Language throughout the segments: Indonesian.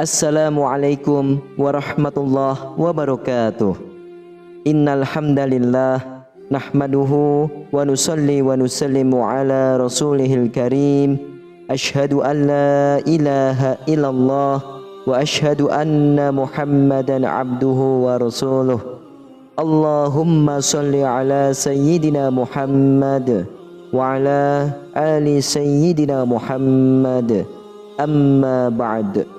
Assalamualaikum warahmatullahi wabarakatuh. Innal hamdalillah nahmaduhu wa nusalli wa nusallimu ala rasulihil karim. Asyhadu an la ilaha illallah wa asyhadu anna Muhammadan abduhu wa rasuluh. Allahumma salli ala sayyidina Muhammad wa ala ali sayyidina Muhammad. Amma ba'd.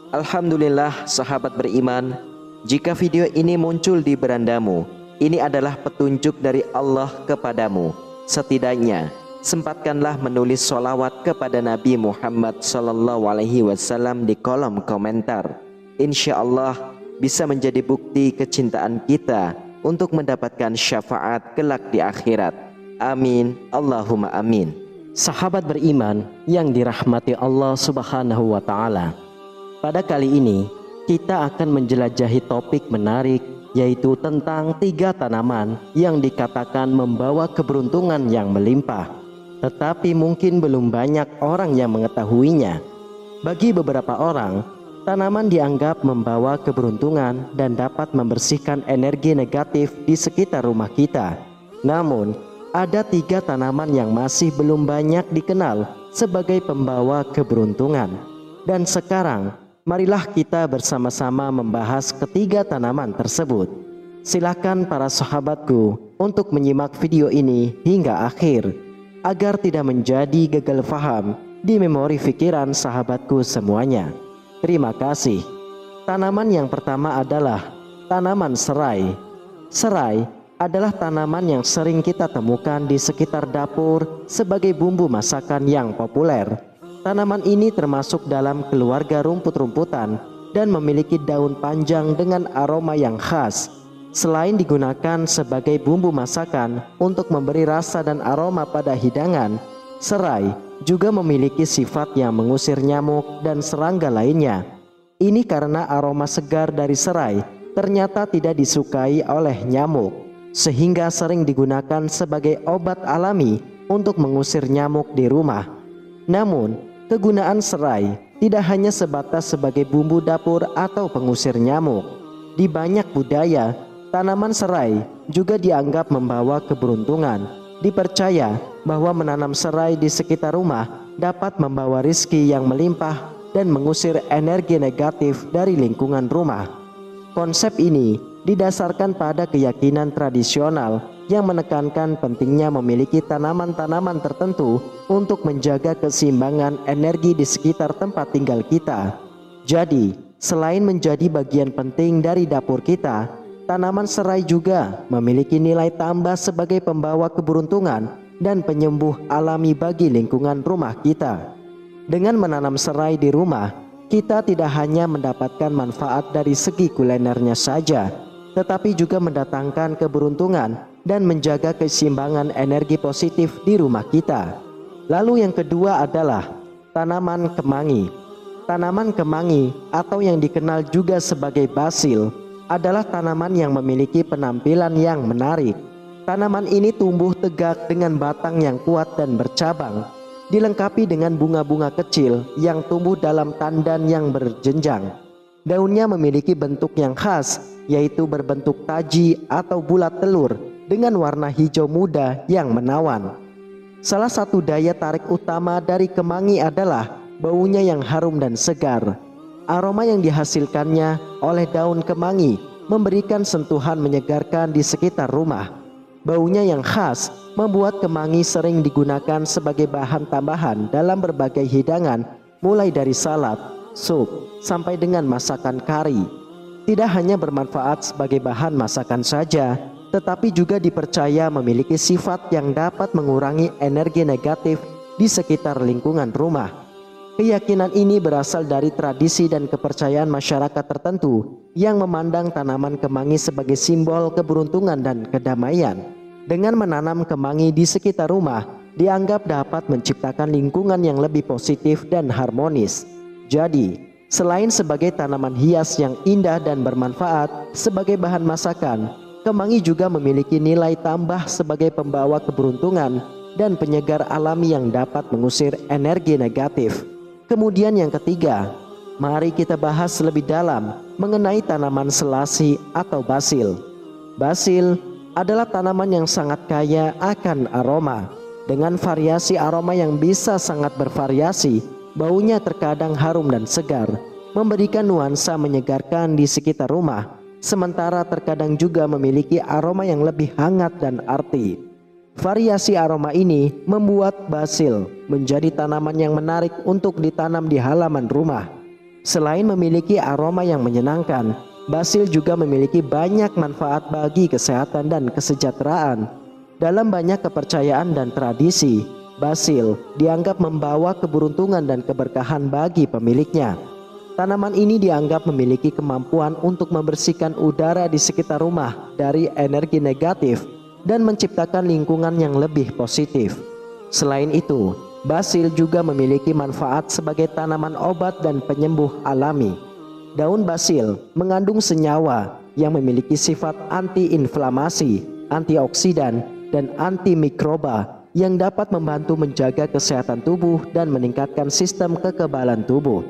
Alhamdulillah sahabat beriman, jika video ini muncul di berandamu, ini adalah petunjuk dari Allah kepadamu. Setidaknya sempatkanlah menulis sholawat kepada Nabi Muhammad SAW di kolom komentar. Insya Allah bisa menjadi bukti kecintaan kita untuk mendapatkan syafaat kelak di akhirat. Amin, Allahumma amin. Sahabat beriman yang dirahmati Allah Subhanahu wa Ta'ala, pada kali ini kita akan menjelajahi topik menarik, yaitu tentang 3 tanaman yang dikatakan membawa keberuntungan yang melimpah, tetapi mungkin belum banyak orang yang mengetahuinya. Bagi beberapa orang, tanaman dianggap membawa keberuntungan dan dapat membersihkan energi negatif di sekitar rumah kita. Namun, ada 3 tanaman yang masih belum banyak dikenal sebagai pembawa keberuntungan. Dan sekarang, marilah kita bersama-sama membahas ketiga tanaman tersebut. Silakan para sahabatku untuk menyimak video ini hingga akhir, agar tidak menjadi gagal faham di memori pikiran sahabatku semuanya. Terima kasih. Tanaman yang pertama adalah tanaman serai. Serai adalah tanaman yang sering kita temukan di sekitar dapur sebagai bumbu masakan yang populer. Tanaman ini termasuk dalam keluarga rumput-rumputan dan memiliki daun panjang dengan aroma yang khas. Selain digunakan sebagai bumbu masakan untuk memberi rasa dan aroma pada hidangan, serai juga memiliki sifat yang mengusir nyamuk dan serangga lainnya. Ini karena aroma segar dari serai ternyata tidak disukai oleh nyamuk, sehingga sering digunakan sebagai obat alami untuk mengusir nyamuk di rumah. Namun, kegunaan serai tidak hanya sebatas sebagai bumbu dapur atau pengusir nyamuk. Di banyak budaya, tanaman serai juga dianggap membawa keberuntungan. Dipercaya bahwa menanam serai di sekitar rumah dapat membawa rizki yang melimpah dan mengusir energi negatif dari lingkungan rumah. Konsep ini didasarkan pada keyakinan tradisional yang menekankan pentingnya memiliki tanaman-tanaman tertentu untuk menjaga keseimbangan energi di sekitar tempat tinggal kita. Jadi, selain menjadi bagian penting dari dapur kita, tanaman serai juga memiliki nilai tambah sebagai pembawa keberuntungan dan penyembuh alami bagi lingkungan rumah kita. Dengan menanam serai di rumah, kita tidak hanya mendapatkan manfaat dari segi kulinernya saja, tetapi juga mendatangkan keberuntungan dan menjaga keseimbangan energi positif di rumah kita. Lalu yang kedua adalah tanaman kemangi. Tanaman kemangi atau yang dikenal juga sebagai basil adalah tanaman yang memiliki penampilan yang menarik. Tanaman ini tumbuh tegak dengan batang yang kuat dan bercabang, dilengkapi dengan bunga-bunga kecil yang tumbuh dalam tandan yang berjenjang. Daunnya memiliki bentuk yang khas, yaitu berbentuk taji atau bulat telur dengan warna hijau muda yang menawan. Salah satu daya tarik utama dari kemangi adalah baunya yang harum dan segar. Aroma yang dihasilkannya oleh daun kemangi memberikan sentuhan menyegarkan di sekitar rumah. Baunya yang khas membuat kemangi sering digunakan sebagai bahan tambahan dalam berbagai hidangan, mulai dari salad, sup, sampai dengan masakan kari. Tidak hanya bermanfaat sebagai bahan masakan saja, tetapi juga dipercaya memiliki sifat yang dapat mengurangi energi negatif di sekitar lingkungan rumah. Keyakinan ini berasal dari tradisi dan kepercayaan masyarakat tertentu yang memandang tanaman kemangi sebagai simbol keberuntungan dan kedamaian. Dengan menanam kemangi di sekitar rumah, dianggap dapat menciptakan lingkungan yang lebih positif dan harmonis. Jadi, selain sebagai tanaman hias yang indah dan bermanfaat sebagai bahan masakan, kemangi juga memiliki nilai tambah sebagai pembawa keberuntungan dan penyegar alami yang dapat mengusir energi negatif. Kemudian yang ketiga, Mari kita bahas lebih dalam mengenai tanaman selasi atau basil. Basil adalah tanaman yang sangat kaya akan aroma, dengan variasi aroma yang bisa sangat bervariasi. Baunya terkadang harum dan segar, memberikan nuansa menyegarkan di sekitar rumah, sementara terkadang juga memiliki aroma yang lebih hangat dan arti. Variasi aroma ini membuat basil menjadi tanaman yang menarik untuk ditanam di halaman rumah. Selain memiliki aroma yang menyenangkan, basil juga memiliki banyak manfaat bagi kesehatan dan kesejahteraan. Dalam banyak kepercayaan dan tradisi, basil dianggap membawa keberuntungan dan keberkahan bagi pemiliknya. Tanaman ini dianggap memiliki kemampuan untuk membersihkan udara di sekitar rumah dari energi negatif dan menciptakan lingkungan yang lebih positif. Selain itu, basil juga memiliki manfaat sebagai tanaman obat dan penyembuh alami. Daun basil mengandung senyawa yang memiliki sifat anti-inflamasi, antioksidan, dan antimikroba yang dapat membantu menjaga kesehatan tubuh dan meningkatkan sistem kekebalan tubuh.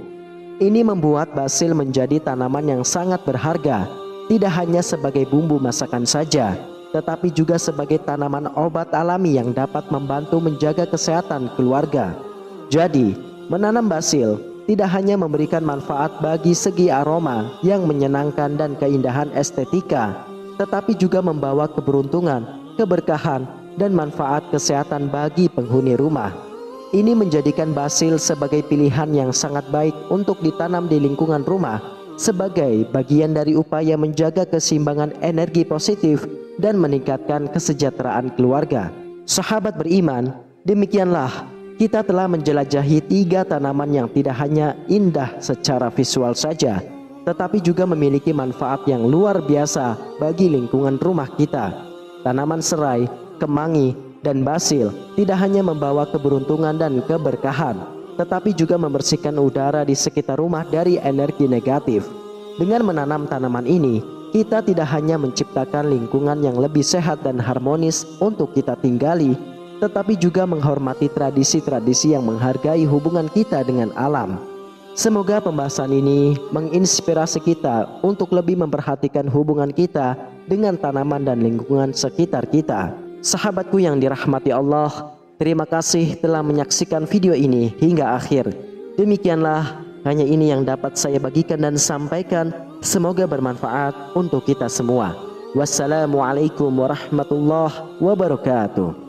Ini membuat basil menjadi tanaman yang sangat berharga, tidak hanya sebagai bumbu masakan saja, tetapi juga sebagai tanaman obat alami yang dapat membantu menjaga kesehatan keluarga. Jadi, menanam basil tidak hanya memberikan manfaat bagi segi aroma yang menyenangkan dan keindahan estetika, tetapi juga membawa keberuntungan, keberkahan, dan manfaat kesehatan bagi penghuni rumah. Ini menjadikan basil sebagai pilihan yang sangat baik untuk ditanam di lingkungan rumah, sebagai bagian dari upaya menjaga keseimbangan energi positif dan meningkatkan kesejahteraan keluarga. Sahabat beriman, demikianlah kita telah menjelajahi 3 tanaman yang tidak hanya indah secara visual saja, tetapi juga memiliki manfaat yang luar biasa bagi lingkungan rumah kita. Tanaman serai, kemangi, dan basil tidak hanya membawa keberuntungan dan keberkahan, tetapi juga membersihkan udara di sekitar rumah dari energi negatif. Dengan menanam tanaman ini, kita tidak hanya menciptakan lingkungan yang lebih sehat dan harmonis untuk kita tinggali, tetapi juga menghormati tradisi-tradisi yang menghargai hubungan kita dengan alam. Semoga pembahasan ini menginspirasi kita untuk lebih memperhatikan hubungan kita dengan tanaman dan lingkungan sekitar kita. Sahabatku yang dirahmati Allah, terima kasih telah menyaksikan video ini hingga akhir. Demikianlah hanya ini yang dapat saya bagikan dan sampaikan. Semoga bermanfaat untuk kita semua. Wassalamualaikum warahmatullahi wabarakatuh.